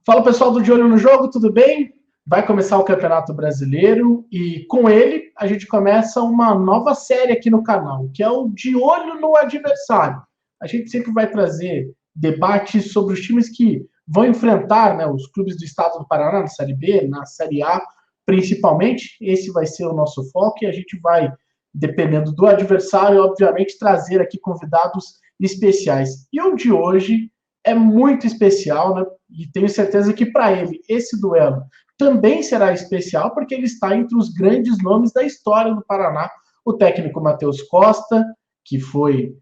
Fala pessoal do De Olho no Jogo, tudo bem? Vai começar o Campeonato Brasileiro e com ele a gente começa uma nova série aqui no canal, que é o De Olho no Adversário. A gente sempre vai trazer debates sobre os times que vão enfrentar, né, os clubes do estado do Paraná na Série B, na Série A principalmente. Esse vai ser o nosso foco e a gente vai, dependendo do adversário, obviamente trazer aqui convidados especiais. E o de hoje é muito especial, né? E tenho certeza que para ele esse duelo também será especial, porque ele está entre os grandes nomes da história do Paraná. O técnico Matheus Costa, que foi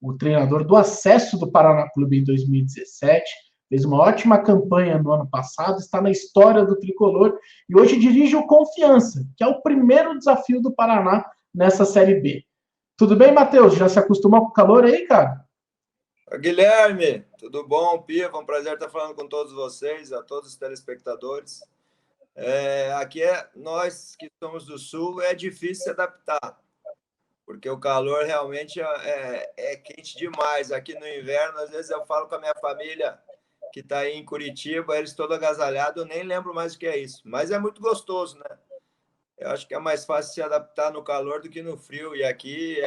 o treinador do acesso do Paraná Clube em 2017, fez uma ótima campanha no ano passado, está na história do tricolor e hoje dirige o Confiança, que é o primeiro desafio do Paraná nessa Série B. Tudo bem, Matheus? Já se acostumou com o calor aí, cara? Guilherme, tudo bom? Piva, um prazer estar falando com todos vocês, a todos os telespectadores. Aqui nós que somos do Sul, é difícil se adaptar, porque o calor realmente é quente demais. Aqui no inverno, às vezes eu falo com a minha família que está aí em Curitiba, eles todos agasalhados, eu nem lembro mais o que é isso, mas é muito gostoso, né? Eu acho que é mais fácil se adaptar no calor do que no frio, e aqui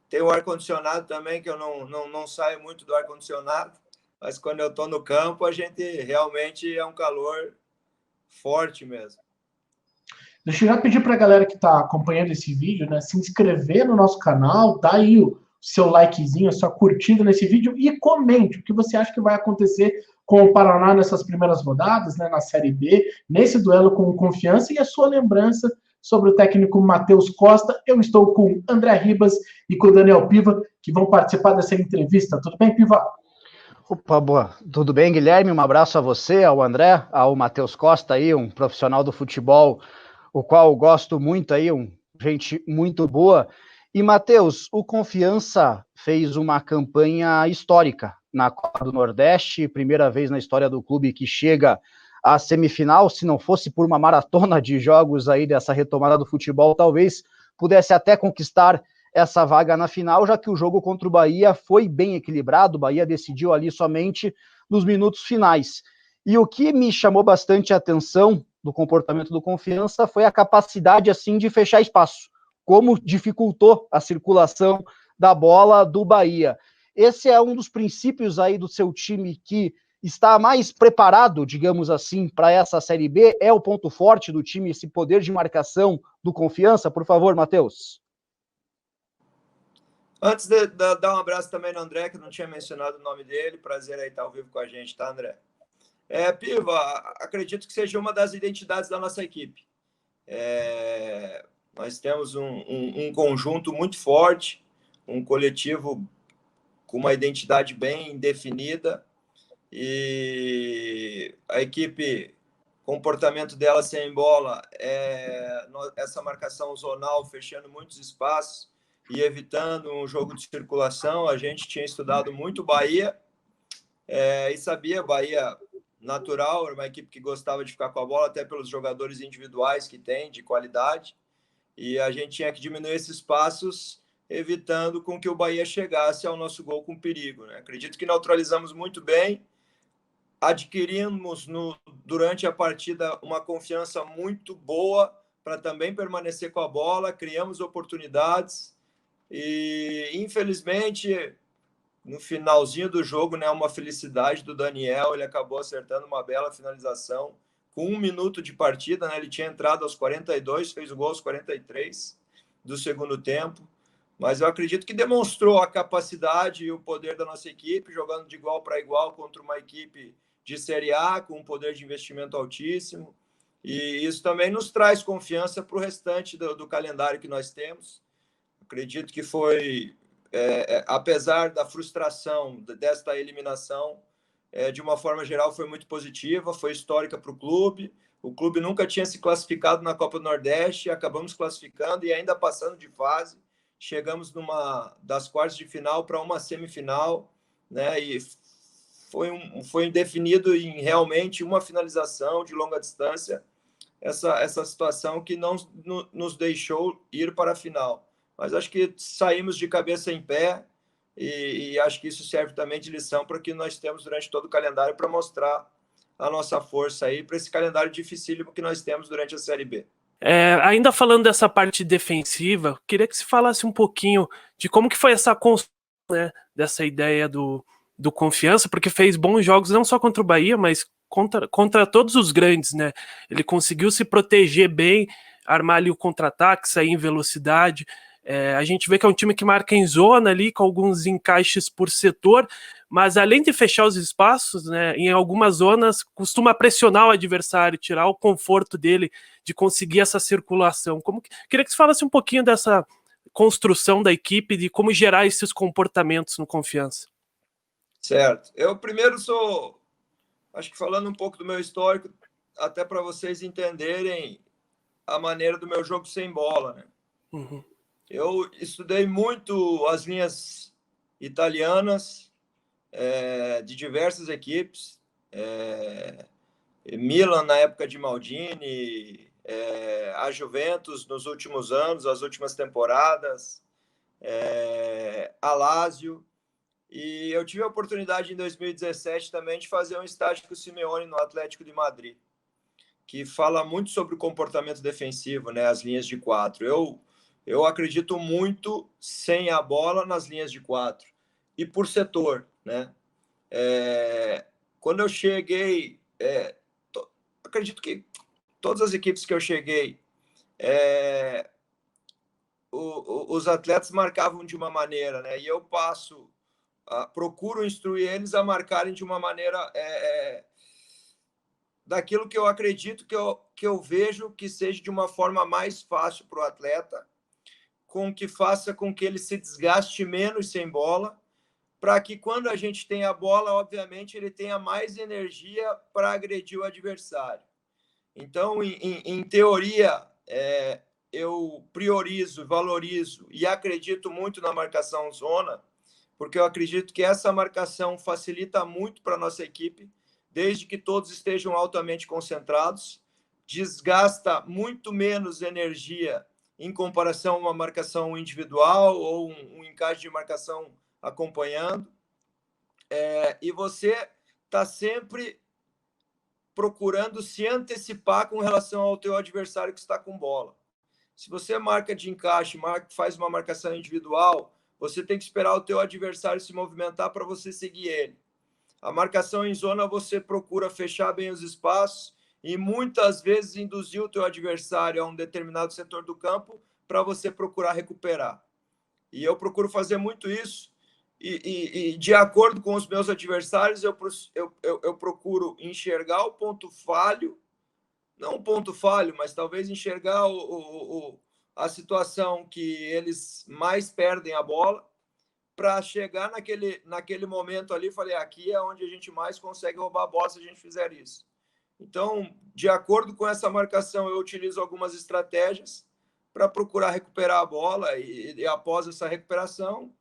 tem o ar-condicionado também, que eu não saio muito do ar-condicionado, mas quando eu estou no campo, a gente realmente é um calor forte mesmo. Deixa eu já pedir para a galera que está acompanhando esse vídeo, né, se inscrever no nosso canal, dá aí o seu likezinho, a sua curtida nesse vídeo e comente o que você acha que vai acontecer com o Paraná nessas primeiras rodadas, né, na Série B, nesse duelo com Confiança e a sua lembrança sobre o técnico Matheus Costa. Eu estou com o André Ribas e com o Daniel Piva, que vão participar dessa entrevista. Tudo bem, Piva? Opa, boa. Tudo bem, Guilherme? Um abraço a você, ao André, ao Matheus Costa aí, um profissional do futebol, o qual eu gosto muito aí, gente muito boa. E, Matheus, o Confiança fez uma campanha histórica na Copa do Nordeste, primeira vez na história do clube que chega à semifinal. Se não fosse por uma maratona de jogos aí dessa retomada do futebol, talvez pudesse até conquistar essa vaga na final, já que o jogo contra o Bahia foi bem equilibrado, o Bahia decidiu ali somente nos minutos finais. E o que me chamou bastante a atenção do comportamento do Confiança foi a capacidade, assim, de fechar espaço, como dificultou a circulação da bola do Bahia. Esse é um dos princípios aí do seu time que está mais preparado, digamos assim, para essa Série B, é o ponto forte do time, esse poder de marcação do Confiança? Por favor, Matheus. Antes de dar um abraço também no André, que não tinha mencionado o nome dele, prazer aí estar ao vivo com a gente, tá, André? Piva, acredito que seja uma das identidades da nossa equipe. Nós temos um conjunto muito forte, um coletivo com uma identidade bem definida, e a equipe, comportamento dela sem bola, essa marcação zonal, fechando muitos espaços e evitando um jogo de circulação. A gente tinha estudado muito Bahia e sabia, Bahia natural, era uma equipe que gostava de ficar com a bola, até pelos jogadores individuais que tem, de qualidade, e a gente tinha que diminuir esses passos, evitando com que o Bahia chegasse ao nosso gol com perigo, né? Acredito que neutralizamos muito bem, adquirimos durante a partida uma confiança muito boa para também permanecer com a bola, criamos oportunidades e, infelizmente, no finalzinho do jogo, né, uma felicidade do Daniel, ele acabou acertando uma bela finalização com 1 minuto de partida, né? Ele tinha entrado aos 42, fez o gol aos 43 do segundo tempo, mas eu acredito que demonstrou a capacidade e o poder da nossa equipe, jogando de igual para igual contra uma equipe de Série A, com um poder de investimento altíssimo, e isso também nos traz confiança para o restante do calendário que nós temos. Acredito que foi, apesar da frustração desta eliminação, de uma forma geral foi muito positiva, foi histórica para o clube. O clube nunca tinha se classificado na Copa do Nordeste, acabamos classificando e ainda passando de fase. Chegamos das quartas de final para uma semifinal, né? E foi definido em realmente uma finalização de longa distância, essa situação que não nos deixou ir para a final. Mas acho que saímos de cabeça em pé e acho que isso serve também de lição para que nós temos durante todo o calendário para mostrar a nossa força aí para esse calendário dificílimo que nós temos durante a Série B. Ainda falando dessa parte defensiva, queria que se falasse um pouquinho de como que foi essa construção, né, dessa ideia do Confiança, porque fez bons jogos não só contra o Bahia, mas contra todos os grandes, né? Ele conseguiu se proteger bem, armar ali o contra-ataque, sair em velocidade. A gente vê que é um time que marca em zona ali, com alguns encaixes por setor, mas além de fechar os espaços, né, em algumas zonas costuma pressionar o adversário, tirar o conforto dele de conseguir essa circulação. Queria que você falasse um pouquinho dessa construção da equipe, de como gerar esses comportamentos no Confiança. Certo. Eu primeiro acho que falando um pouco do meu histórico, até para vocês entenderem a maneira do meu jogo sem bola, né? Uhum. Eu estudei muito as linhas italianas de diversas equipes, Milan na época de Maldini, a Juventus nos últimos anos, as últimas temporadas, a Lazio, e eu tive a oportunidade em 2017 também de fazer um estágio com o Simeone no Atlético de Madrid, que fala muito sobre o comportamento defensivo, né, as linhas de 4. Eu acredito muito sem a bola nas linhas de 4 e por setor, né? Quando eu cheguei, acredito que todas as equipes que eu cheguei, os atletas marcavam de uma maneira, né? E eu procuro instruir eles a marcarem de uma maneira daquilo que eu acredito, que eu vejo que seja de uma forma mais fácil para o atleta, que faça com que ele se desgaste menos sem bola, para que quando a gente tem a bola, obviamente, ele tenha mais energia para agredir o adversário. Então, em teoria, eu priorizo, valorizo e acredito muito na marcação zona, porque eu acredito que essa marcação facilita muito para a nossa equipe, desde que todos estejam altamente concentrados, desgasta muito menos energia em comparação a uma marcação individual ou um encaixe de marcação acompanhando. E você está sempre procurando se antecipar com relação ao teu adversário que está com bola. Se você marca de encaixe, faz uma marcação individual, você tem que esperar o teu adversário se movimentar para você seguir ele. A marcação em zona, você procura fechar bem os espaços e muitas vezes induzir o teu adversário a um determinado setor do campo para você procurar recuperar. E eu procuro fazer muito isso. E de acordo com os meus adversários, eu procuro enxergar o ponto falho, não o ponto falho, mas talvez enxergar a situação que eles mais perdem a bola, para chegar naquele momento ali, falei, aqui é onde a gente mais consegue roubar a bola se a gente fizer isso. Então, de acordo com essa marcação, eu utilizo algumas estratégias para procurar recuperar a bola e após essa recuperação,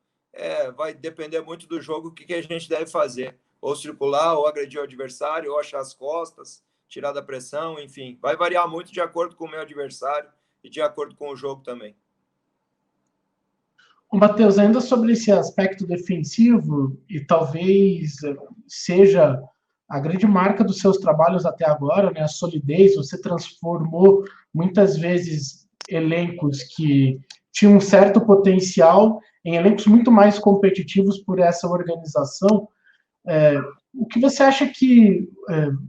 vai depender muito do jogo o que a gente deve fazer. Ou circular, ou agredir o adversário, ou achar as costas, tirar da pressão, enfim. Vai variar muito de acordo com o meu adversário e de acordo com o jogo também. Matheus, ainda sobre esse aspecto defensivo, e talvez seja a grande marca dos seus trabalhos até agora, né, a solidez, você transformou muitas vezes elencos que tinham um certo potencial em elencos muito mais competitivos por essa organização. O que você acha que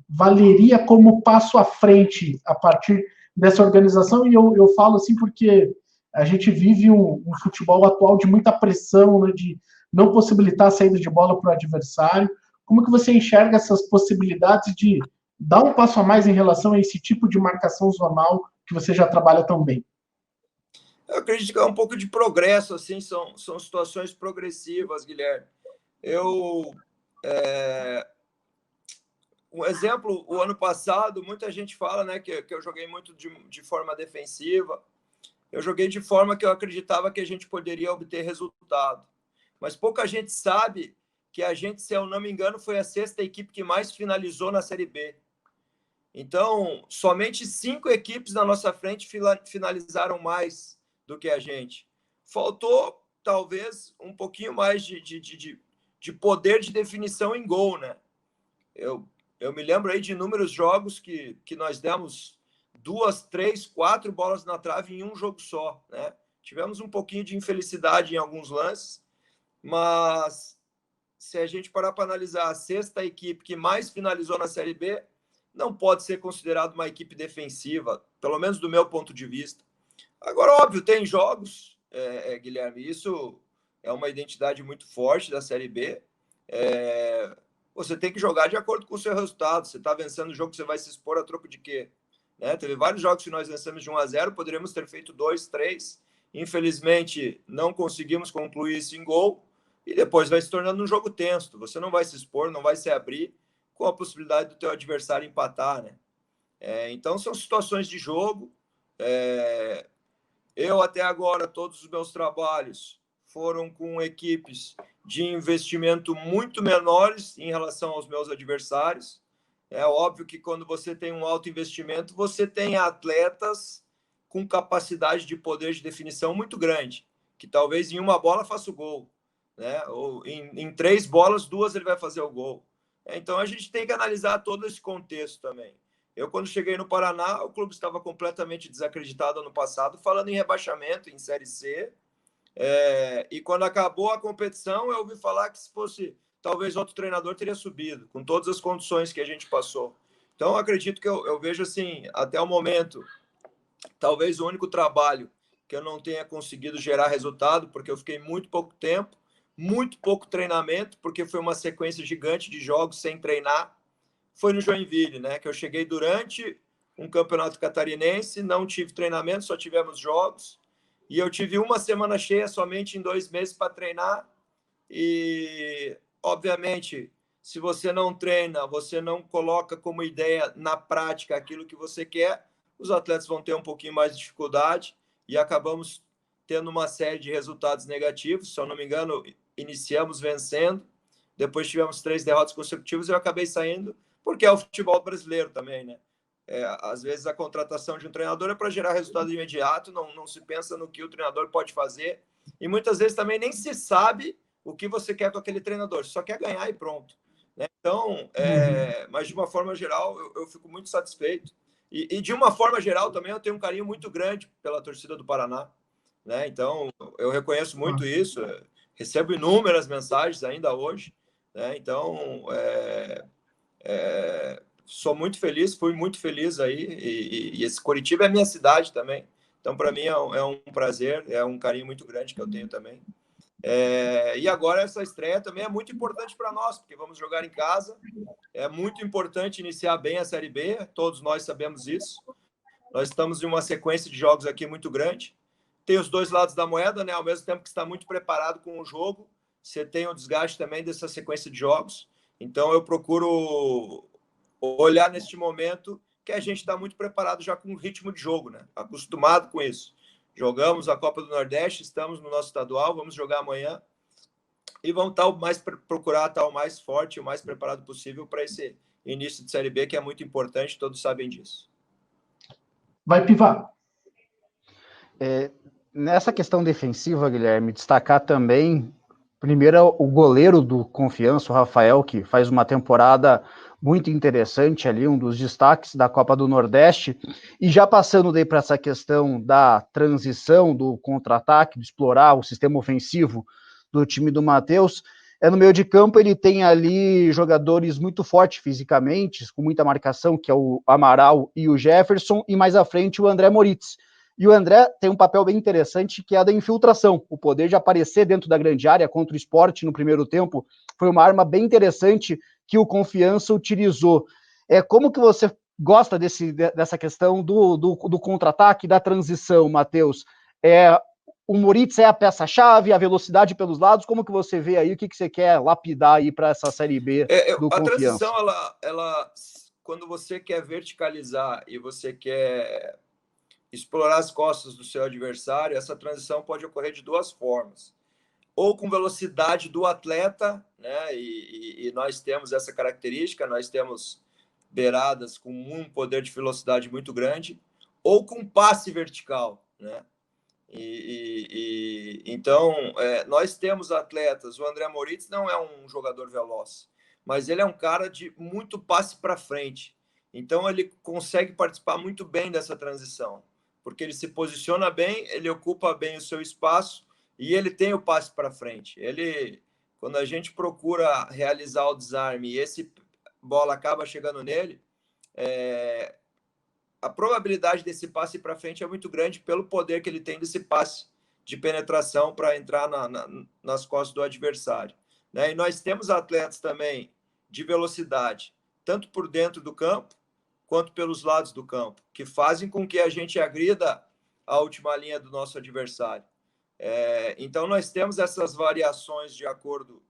valeria como passo à frente a partir dessa organização? E eu falo assim porque a gente vive um futebol atual de muita pressão, né, de não possibilitar a saída de bola para o adversário. Como que você enxerga essas possibilidades de dar um passo a mais em relação a esse tipo de marcação zonal que você já trabalha tão bem? Eu acredito que é um pouco de progresso, assim, são situações progressivas, Guilherme. Um exemplo, o ano passado, muita gente fala, né, que eu joguei muito de forma defensiva. Eu joguei de forma que eu acreditava que a gente poderia obter resultado. Mas pouca gente sabe que a gente, se eu não me engano, foi a 6ª equipe que mais finalizou na Série B. Então, somente 5 equipes na nossa frente finalizaram mais do que a gente. Faltou, talvez, um pouquinho mais de poder de definição em gol, né? eu me lembro aí de inúmeros jogos que nós demos 2, 3, 4 bolas na trave em um jogo só, né? Tivemos um pouquinho de infelicidade em alguns lances, mas se a gente parar para analisar, a sexta equipe que mais finalizou na Série B não pode ser considerada uma equipe defensiva, pelo menos do meu ponto de vista. Agora, óbvio, tem jogos, Guilherme, isso é uma identidade muito forte da Série B. Você tem que jogar de acordo com o seu resultado. Você está vencendo o jogo, você vai se expor a troco de quê? Né? Teve vários jogos que nós vencemos de 1-0, poderíamos ter feito 2, 3. Infelizmente, não conseguimos concluir isso em gol, e depois vai se tornando um jogo tenso. Você não vai se expor, não vai se abrir com a possibilidade do teu adversário empatar, né? Então, são situações de jogo. Eu, até agora, todos os meus trabalhos foram com equipes de investimento muito menores em relação aos meus adversários. É óbvio que quando você tem um alto investimento, você tem atletas com capacidade de poder de definição muito grande, que talvez em uma bola faça o gol, né? Ou em 3 bolas, 2 ele vai fazer o gol. Então a gente tem que analisar todo esse contexto também. Eu, quando cheguei no Paraná, o clube estava completamente desacreditado ano passado, falando em rebaixamento, em Série C. E quando acabou a competição, eu ouvi falar que se fosse talvez outro treinador teria subido, com todas as condições que a gente passou. Então, eu acredito que eu vejo assim, até o momento, talvez o único trabalho que eu não tenha conseguido gerar resultado, porque eu fiquei muito pouco tempo, muito pouco treinamento, porque foi uma sequência gigante de jogos sem treinar, foi no Joinville, né? Que eu cheguei durante um campeonato catarinense, não tive treinamento, só tivemos jogos, e eu tive uma semana cheia somente em 2 meses para treinar, e obviamente, se você não treina, você não coloca como ideia na prática aquilo que você quer, os atletas vão ter um pouquinho mais de dificuldade, e acabamos tendo uma série de resultados negativos. Se eu não me engano, iniciamos vencendo, depois tivemos 3 derrotas consecutivas e eu acabei saindo, porque é o futebol brasileiro também, né? Às vezes a contratação de um treinador é para gerar resultado imediato, não se pensa no que o treinador pode fazer, e muitas vezes também nem se sabe o que você quer com aquele treinador, só quer ganhar e pronto, né? Então, mas de uma forma geral, eu fico muito satisfeito, e de uma forma geral também eu tenho um carinho muito grande pela torcida do Paraná, né? Então, eu reconheço muito isso, recebo inúmeras mensagens ainda hoje, né? Então, sou muito feliz, fui muito feliz aí, e esse Curitiba é minha cidade também, então para mim é um prazer, é um carinho muito grande que eu tenho também. E agora essa estreia também é muito importante para nós, porque vamos jogar em casa, é muito importante iniciar bem a Série B, todos nós sabemos isso, nós estamos em uma sequência de jogos aqui muito grande, tem os dois lados da moeda, né? Ao mesmo tempo que está muito preparado com o jogo, você tem o desgaste também dessa sequência de jogos, então eu procuro olhar neste momento que a gente está muito preparado já com o ritmo de jogo, né? Acostumado com isso. Jogamos a Copa do Nordeste, estamos no nosso estadual, vamos jogar amanhã e vamos procurar estar o mais forte, o mais preparado possível para esse início de Série B, que é muito importante, todos sabem disso. Vai, Pivar. Nessa questão defensiva, Guilherme, destacar também, primeiro, o goleiro do Confiança, o Rafael, que faz uma temporada muito interessante ali, um dos destaques da Copa do Nordeste, e já passando daí para essa questão da transição, do contra-ataque, de explorar o sistema ofensivo do time do Matheus, no meio de campo ele tem ali jogadores muito fortes fisicamente, com muita marcação, que é o Amaral e o Jefferson, e mais à frente o André Moritz. E o André tem um papel bem interessante, que é a da infiltração, o poder de aparecer dentro da grande área contra o Sport no primeiro tempo, foi uma arma bem interessante que o Confiança utilizou. Como que você gosta dessa questão do contra-ataque, da transição, Matheus? O Moritz é a peça-chave, a velocidade pelos lados, como que você vê aí, o que você quer lapidar aí para essa Série B do Confiança? A transição, ela, quando você quer verticalizar e você quer explorar as costas do seu adversário, essa transição pode ocorrer de 2 formas. Ou com velocidade do atleta, né? E nós temos essa característica, nós temos beiradas com um poder de velocidade muito grande, ou com passe vertical, né? Então, nós temos atletas, o André Moritz não é um jogador veloz, mas ele é um cara de muito passe para frente. Então, ele consegue participar muito bem dessa transição, porque ele se posiciona bem, ele ocupa bem o seu espaço e ele tem o passe para frente. Quando a gente procura realizar o desarme e esse bola acaba chegando nele, a probabilidade desse passe para frente é muito grande pelo poder que ele tem desse passe de penetração para entrar nas costas do adversário. Né? E nós temos atletas também de velocidade, tanto por dentro do campo, quanto pelos lados do campo, que fazem com que a gente agrida a última linha do nosso adversário. Então, nós temos essas variações de acordo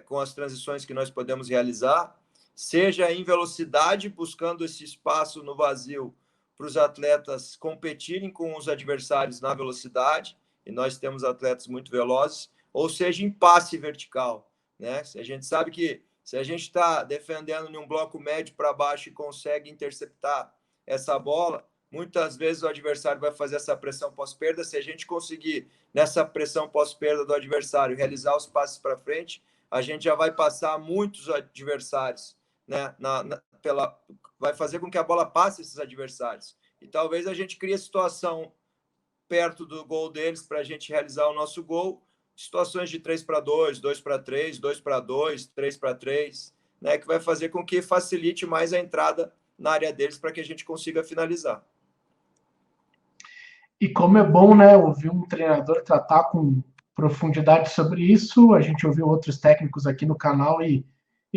com as transições que nós podemos realizar, seja em velocidade, buscando esse espaço no vazio para os atletas competirem com os adversários na velocidade, e nós temos atletas muito velozes, ou seja, em passe vertical. Né? A gente sabe que se a gente está defendendo em um bloco médio para baixo e consegue interceptar essa bola, muitas vezes o adversário vai fazer essa pressão pós-perda. Se a gente conseguir, nessa pressão pós-perda do adversário, realizar os passes para frente, a gente já vai passar muitos adversários, né? Vai fazer com que a bola passe esses adversários. E talvez a gente crie situação perto do gol deles para a gente realizar o nosso gol, situações de 3-2, 2-3, 2-2, 3-3, né, que vai fazer com que facilite mais a entrada na área deles para que a gente consiga finalizar. E como é bom, né, ouvir um treinador tratar com profundidade sobre isso, a gente ouviu outros técnicos aqui no canal e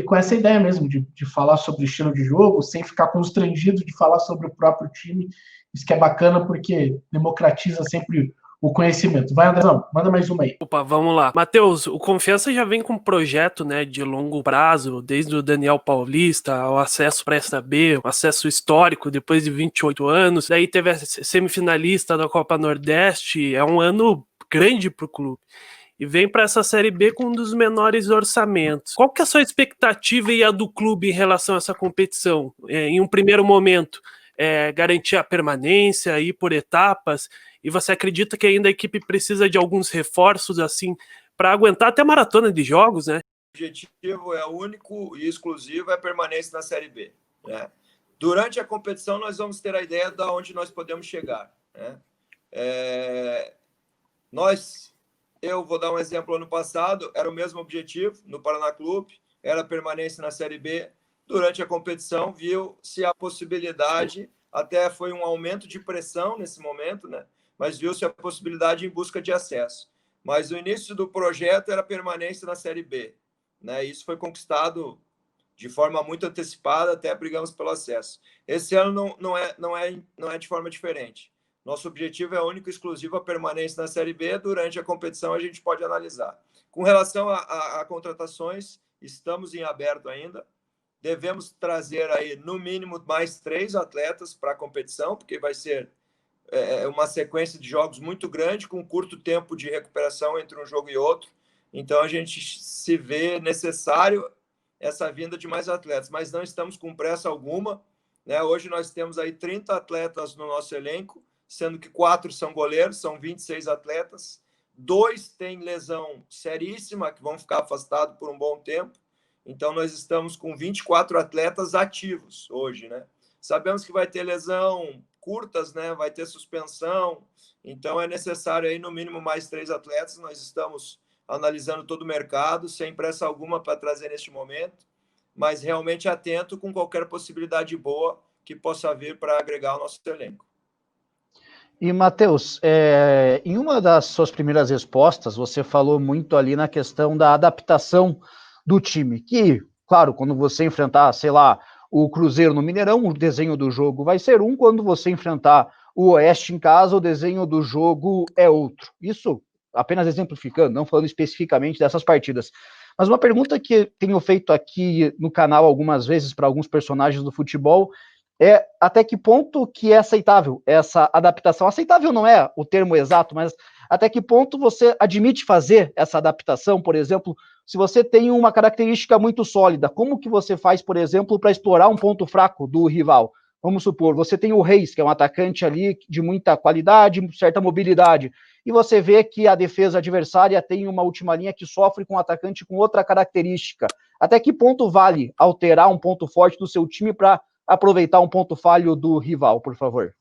com essa ideia mesmo de falar sobre o estilo de jogo, sem ficar constrangido de falar sobre o próprio time. Isso que é bacana, porque democratiza sempre o conhecimento. Vai, Andrezão, manda mais uma aí. Opa, vamos lá. Matheus, o Confiança já vem com um projeto, né, de longo prazo, desde o Daniel Paulista, o acesso para essa B, o acesso histórico depois de 28 anos, daí teve a semifinalista da Copa Nordeste, é um ano grande para o clube. E vem para essa Série B com um dos menores orçamentos. Qual que é a sua expectativa e a do clube em relação a essa competição? Em um primeiro momento, garantir a permanência, ir por etapas, e você acredita que ainda a equipe precisa de alguns reforços assim para aguentar até a maratona de jogos, né? O objetivo é único e exclusivo, é a permanência na Série B. Né? Durante a competição, nós vamos ter a ideia de onde nós podemos chegar. Né? Eu vou dar um exemplo, ano passado, era o mesmo objetivo no Paraná Clube, era a permanência na Série B. Durante a competição, viu-se a possibilidade, até foi um aumento de pressão nesse momento, né? Mas viu-se a possibilidade em busca de acesso. Mas o início do projeto era a permanência na Série B. Né? Isso foi conquistado de forma muito antecipada, até brigamos pelo acesso. Esse ano não é de forma diferente. Nosso objetivo é único e exclusivo a permanência na Série B. Durante a competição, a gente pode analisar. Com relação a contratações, estamos em aberto ainda. Devemos trazer aí, no mínimo, mais 3 atletas para a competição, porque vai ser uma sequência de jogos muito grande, com curto tempo de recuperação entre um jogo e outro. Então, a gente se vê necessário essa vinda de mais atletas, mas não estamos com pressa alguma. Né? Hoje nós temos aí 30 atletas no nosso elenco, sendo que 4 são goleiros, são 26 atletas. 2 têm lesão seríssima, que vão ficar afastados por um bom tempo. Então, nós estamos com 24 atletas ativos hoje, né? Sabemos que vai ter lesão curtas, né? Vai ter suspensão. Então, é necessário aí, no mínimo, mais 3 atletas. Nós estamos analisando todo o mercado, sem pressa alguma para trazer neste momento, mas realmente atento com qualquer possibilidade boa que possa vir para agregar ao nosso elenco. E, Matheus, em uma das suas primeiras respostas, você falou muito ali na questão da adaptação do time, que, claro, quando você enfrentar, sei lá, o Cruzeiro no Mineirão, o desenho do jogo vai ser um, quando você enfrentar o Oeste em casa, o desenho do jogo é outro. Isso apenas exemplificando, não falando especificamente dessas partidas. Mas uma pergunta que tenho feito aqui no canal algumas vezes para alguns personagens do futebol é até que ponto que é aceitável essa adaptação. Aceitável não é o termo exato, mas até que ponto você admite fazer essa adaptação, por exemplo, se você tem uma característica muito sólida, como que você faz, por exemplo, para explorar um ponto fraco do rival? vamos supor, você tem o Reis, que é um atacante ali de muita qualidade, certa mobilidade, e você vê que a defesa adversária tem uma última linha que sofre com um atacante com outra característica. Até que ponto vale alterar um ponto forte do seu time para aproveitar um ponto falho do rival, por favor?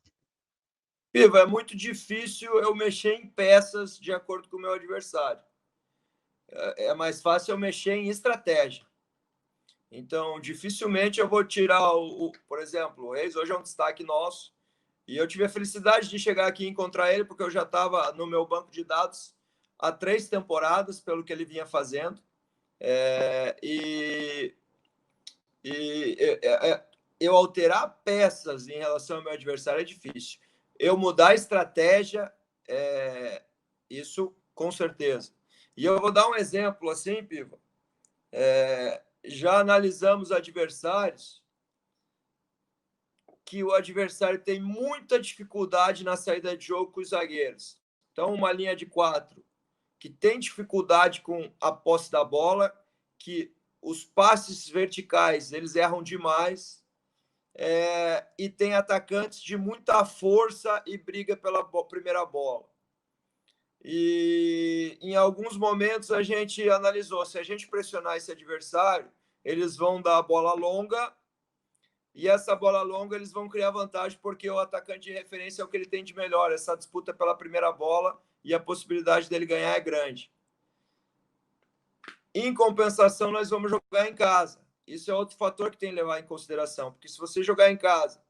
Piva, é muito difícil eu mexer em peças de acordo com o meu adversário. É mais fácil eu mexer em estratégia. Então, dificilmente eu vou tirar por exemplo, o Reis hoje é um destaque nosso, e eu tive a felicidade de chegar aqui e encontrar ele, porque eu já estava no meu banco de dados há 3 temporadas, pelo que ele vinha fazendo. Eu alterar peças em relação ao meu adversário é difícil. Eu mudar a estratégia, isso com certeza. E eu vou dar um exemplo assim, Piva. Já analisamos adversários que o adversário tem muita dificuldade na saída de jogo com os zagueiros. Então, uma linha de 4 que tem dificuldade com a posse da bola, que os passes verticais eles erram demais, e tem atacantes de muita força e briga pela primeira bola. E em alguns momentos a gente analisou, se a gente pressionar esse adversário, eles vão dar a bola longa, e essa bola longa eles vão criar vantagem, porque o atacante de referência é o que ele tem de melhor, essa disputa pela primeira bola, e a possibilidade dele ganhar é grande. Em compensação, nós vamos jogar em casa. Isso é outro fator que tem que levar em consideração, porque se você jogar em casa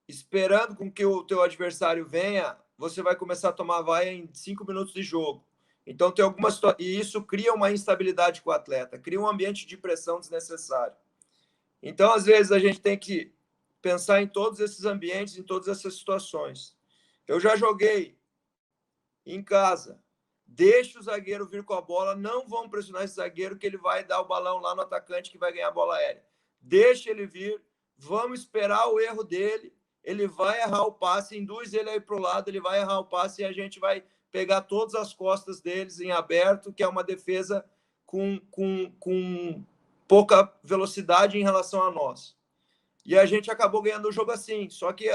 esperando com que o teu adversário venha, você vai começar a tomar vaia em 5 minutos de jogo. Então, tem algumas situações, e isso cria uma instabilidade com o atleta, cria um ambiente de pressão desnecessário. Então, às vezes, a gente tem que pensar em todos esses ambientes, em todas essas situações. Eu já joguei em casa, deixa o zagueiro vir com a bola, não vamos pressionar esse zagueiro que ele vai dar o balão lá no atacante que vai ganhar a bola aérea. Deixa ele vir, vamos esperar o erro dele, ele vai errar o passe, induz ele aí para o lado, ele vai errar o passe e a gente vai pegar todas as costas deles em aberto, que é uma defesa com pouca velocidade em relação a nós. E a gente acabou ganhando o jogo assim, só que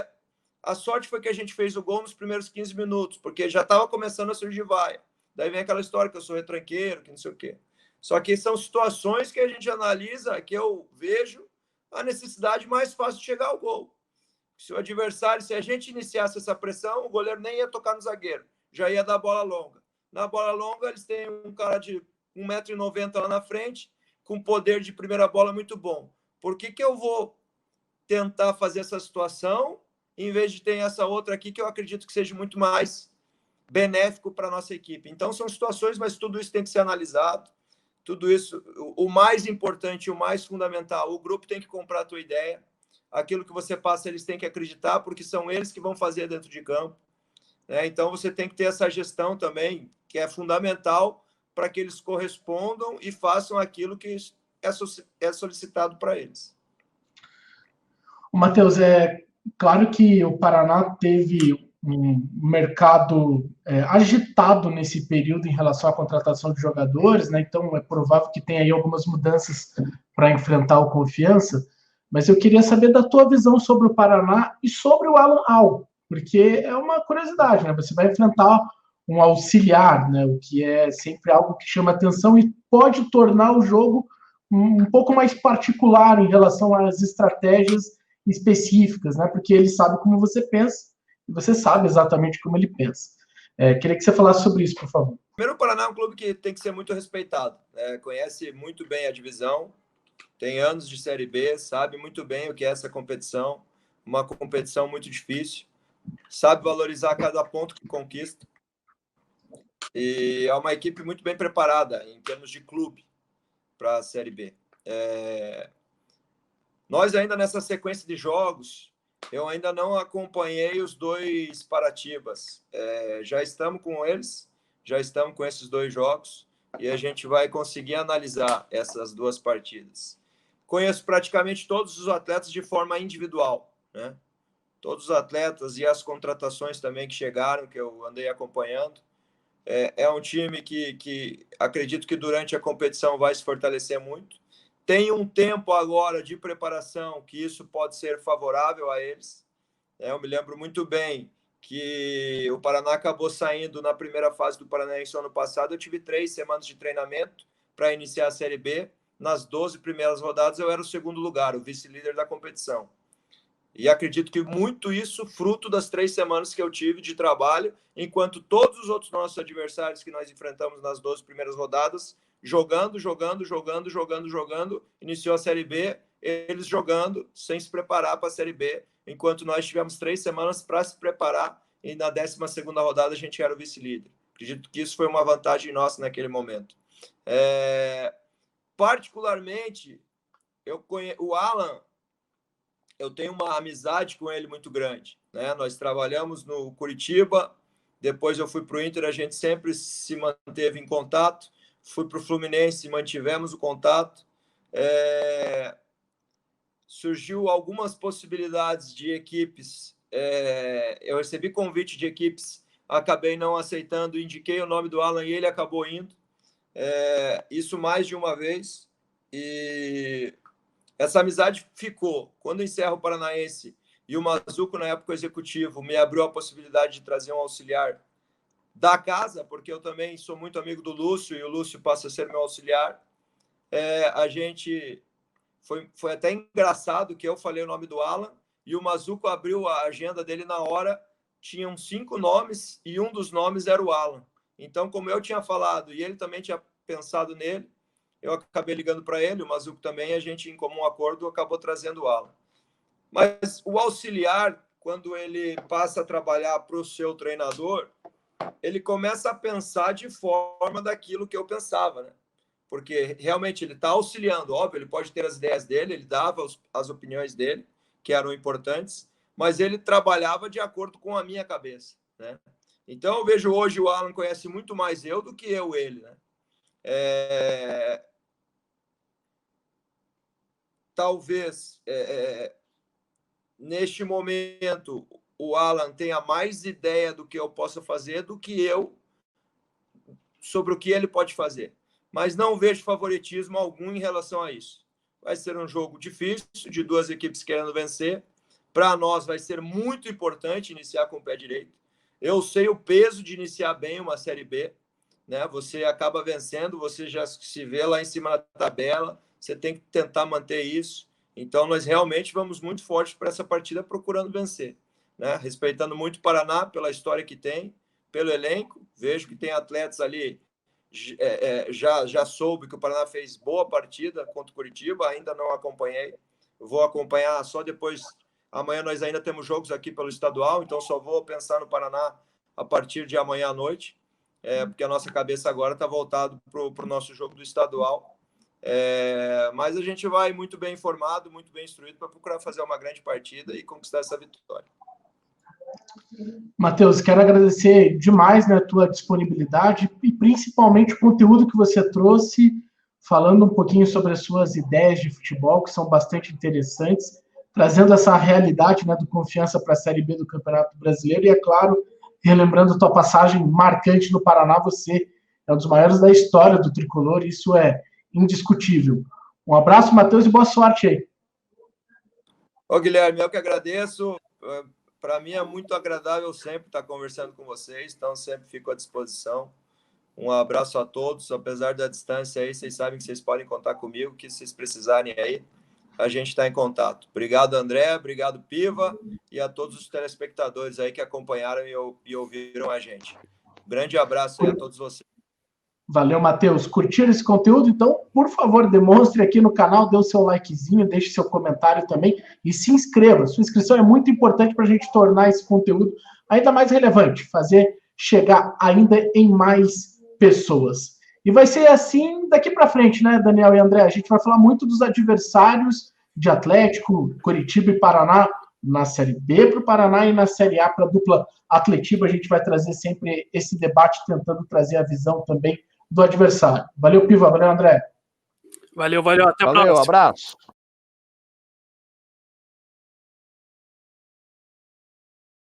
a sorte foi que a gente fez o gol nos primeiros 15 minutos, porque já estava começando a surgir vaia. Daí vem aquela história que eu sou retranqueiro, que não sei o quê. Só que são situações que a gente analisa, que eu vejo a necessidade mais fácil de chegar ao gol. Se o adversário, se a gente iniciasse essa pressão, o goleiro nem ia tocar no zagueiro, já ia dar bola longa. Na bola longa, eles têm um cara de 1,90 m lá na frente, com poder de primeira bola muito bom. Por que eu vou tentar fazer essa situação, em vez de ter essa outra aqui, que eu acredito que seja muito mais benéfico para a nossa equipe? Então, são situações, mas tudo isso tem que ser analisado. Tudo isso, o mais importante, o mais fundamental, o grupo tem que comprar a tua ideia. Aquilo que você passa, eles têm que acreditar, porque são eles que vão fazer dentro de campo. Então, você tem que ter essa gestão também, que é fundamental para que eles correspondam e façam aquilo que é solicitado para eles. Matheus, é claro que o Paraná teve um mercado agitado nesse período em relação à contratação de jogadores, né? Então é provável que tenha aí algumas mudanças para enfrentar o Confiança, mas eu queria saber da tua visão sobre o Paraná e sobre o Alan Al, porque é uma curiosidade, né? Você vai enfrentar um auxiliar, né? O que é sempre algo que chama atenção e pode tornar o jogo um pouco mais particular em relação às estratégias específicas, né? Porque ele sabe como você pensa e você sabe exatamente como ele pensa. Queria que você falasse sobre isso, por favor. Primeiro, o Paraná é um clube que tem que ser muito respeitado, conhece muito bem a divisão, tem anos de Série B, sabe muito bem o que é essa competição, uma competição muito difícil, sabe valorizar cada ponto que conquista, e é uma equipe muito bem preparada em termos de clube para a Série B. Nós ainda nessa sequência de jogos, eu ainda não acompanhei os 2 Paratibas. Já estamos com eles, já estamos com esses 2 jogos e a gente vai conseguir analisar essas 2 partidas. Conheço praticamente todos os atletas de forma individual, né? Todos os atletas e as contratações também que chegaram, que eu andei acompanhando. É um time que acredito que durante a competição vai se fortalecer muito, tem um tempo agora de preparação que isso pode ser favorável a eles. Eu me lembro muito bem que o Paraná acabou saindo na primeira fase do Paranaense ano passado. Eu tive 3 semanas de treinamento para iniciar a Série B. Nas 12 primeiras rodadas, eu era o segundo lugar, o vice-líder da competição. E acredito que muito isso fruto das 3 semanas que eu tive de trabalho, enquanto todos os outros nossos adversários que nós enfrentamos nas 12 primeiras rodadas, jogando, iniciou a Série B, eles jogando, sem se preparar para a Série B, enquanto nós tivemos 3 semanas para se preparar, e na 12ª rodada a gente era o vice-líder. Acredito que isso foi uma vantagem nossa naquele momento. Particularmente, o Alan, eu tenho uma amizade com ele muito grande, né? Nós trabalhamos no Curitiba, depois eu fui para o Inter, a gente sempre se manteve em contato, fui para o Fluminense, mantivemos o contato. Surgiu algumas possibilidades de equipes, eu recebi convite de equipes, acabei não aceitando, indiquei o nome do Alan e ele acabou indo, isso mais de uma vez, e essa amizade ficou. Quando eu encerro o Paranaense e o Mazuco, na época executivo, me abriu a possibilidade de trazer um auxiliar da casa, porque eu também sou muito amigo do Lúcio e o Lúcio passa a ser meu auxiliar. A gente foi até engraçado que eu falei o nome do Alan e o Mazuco abriu a agenda dele na hora, tinham 5 nomes e um dos nomes era o Alan. Então, como eu tinha falado e ele também tinha pensado nele, eu acabei ligando para ele, o Mazuco também, a gente, em comum acordo, acabou trazendo o Alan. Mas o auxiliar, quando ele passa a trabalhar para o seu treinador, ele começa a pensar de forma daquilo que eu pensava, né? Porque realmente ele está auxiliando, óbvio, ele pode ter as ideias dele, ele dava as opiniões dele, que eram importantes, mas ele trabalhava de acordo com a minha cabeça, né? Então eu vejo hoje o Alan conhece muito mais eu do que eu ele, né? Talvez neste momento o Alan tenha mais ideia do que eu possa fazer do que eu sobre o que ele pode fazer. Mas não vejo favoritismo algum em relação a isso. Vai ser um jogo difícil, de 2 equipes querendo vencer. Para nós vai ser muito importante iniciar com o pé direito. Eu sei o peso de iniciar bem uma Série B, né? Você acaba vencendo, você já se vê lá em cima da tabela, você tem que tentar manter isso. Então, nós realmente vamos muito forte para essa partida procurando vencer, né? Respeitando muito o Paraná pela história que tem, pelo elenco. Vejo que tem atletas ali, já soube que o Paraná fez boa partida contra o Curitiba, ainda não acompanhei. Eu vou acompanhar só depois. Amanhã nós ainda temos jogos aqui pelo estadual, então só vou pensar no Paraná a partir de amanhã à noite, porque a nossa cabeça agora está voltada para o nosso jogo do estadual. Mas a gente vai muito bem informado, muito bem instruído para procurar fazer uma grande partida e conquistar essa vitória. Matheus, quero agradecer demais, né, a tua disponibilidade e principalmente o conteúdo que você trouxe, falando um pouquinho sobre as suas ideias de futebol, que são bastante interessantes, trazendo essa realidade, né, do Confiança para a Série B do Campeonato Brasileiro e, é claro, relembrando tua passagem marcante no Paraná. Você é um dos maiores da história do Tricolor, isso é indiscutível. Um abraço, Matheus, e boa sorte aí. Ô, Guilherme, eu que agradeço. Para mim é muito agradável sempre estar conversando com vocês, então sempre fico à disposição. Um abraço a todos, apesar da distância aí, vocês sabem que vocês podem contar comigo, que se vocês precisarem aí, a gente está em contato. Obrigado, André, obrigado, Piva, e a todos os telespectadores aí que acompanharam e ouviram a gente. Grande abraço aí a todos vocês. Valeu, Matheus. Curtiram esse conteúdo? Então, por favor, demonstre aqui no canal, dê o seu likezinho, deixe seu comentário também e se inscreva. Sua inscrição é muito importante para a gente tornar esse conteúdo ainda mais relevante, fazer chegar ainda em mais pessoas. E vai ser assim daqui para frente, né, Daniel e André? A gente vai falar muito dos adversários de Atlético, Curitiba e Paraná na Série B para o Paraná e na Série A para a dupla Atletiba. A gente vai trazer sempre esse debate, tentando trazer a visão também do adversário. Valeu, Piva. Valeu, André. Valeu. Até a próxima. Valeu, abraço.